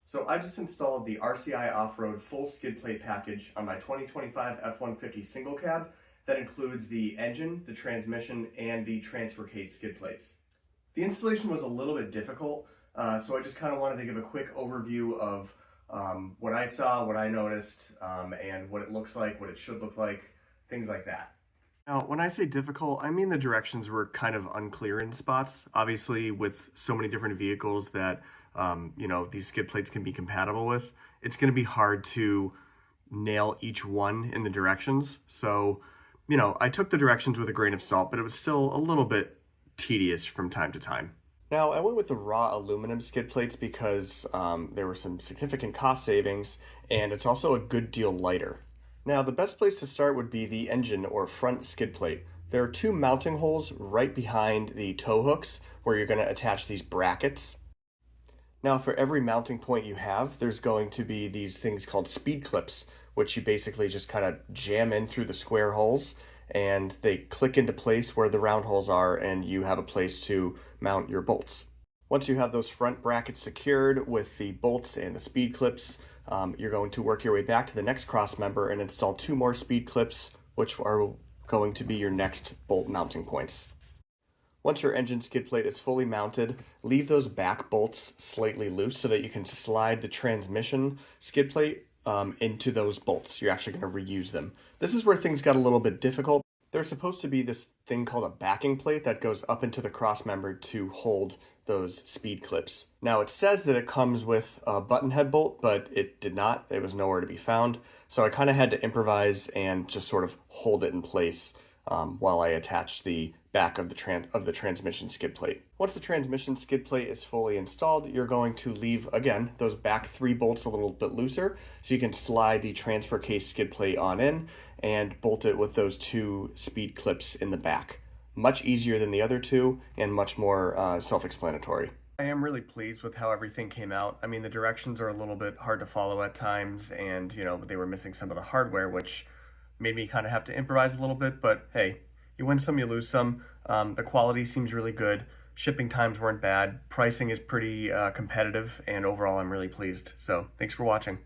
So I just installed the RCI off-road full skid plate package on my 2025 F-150 single cab that includes the engine, the transmission, and the transfer case skid plates. The installation was a little bit difficult, so I just kind of wanted to give a quick overview of what I saw, what I noticed, and what it looks like, what it should look like, things like that. Now, when I say difficult, I mean the directions were kind of unclear in spots. Obviously, with so many different vehicles that, these skid plates can be compatible with, it's going to be hard to nail each one in the directions. So, I took the directions with a grain of salt, but it was still a little bit tedious from time to time. Now, I went with the raw aluminum skid plates because there were some significant cost savings, and it's also a good deal lighter. Now, the best place to start would be the engine or front skid plate. There are two mounting holes right behind the tow hooks where you're going to attach these brackets. Now, for every mounting point you have, there's going to be these things called speed clips, which you basically just kind of jam in through the square holes, and they click into place where the round holes are, and you have a place to mount your bolts. Once you have those front brackets secured with the bolts and the speed clips, you're going to work your way back to the next cross member and install two more speed clips, which are going to be your next bolt mounting points. Once your engine skid plate is fully mounted, leave those back bolts slightly loose so that you can slide the transmission skid plate into those bolts. You're actually going to reuse them. This is where things got a little bit difficult. There's supposed to be this thing called a backing plate that goes up into the cross member to hold those speed clips. Now, it says that it comes with a button head bolt, but it did not. It was nowhere to be found. So I kind of had to improvise and just sort of hold it in place while I attached the back of the transmission skid plate. Once the transmission skid plate is fully installed, you're going to leave, again, those back three bolts a little bit looser so you can slide the transfer case skid plate on in and bolt it with those two speed clips in the back. Much easier than the other two and much more self-explanatory. I am really pleased with how everything came out. I mean, the directions are a little bit hard to follow at times, and they were missing some of the hardware, which made me kind of have to improvise a little bit, but hey, you win some, you lose some. The quality seems really good. Shipping times weren't bad. Pricing is pretty competitive, and overall I'm really pleased. So thanks for watching.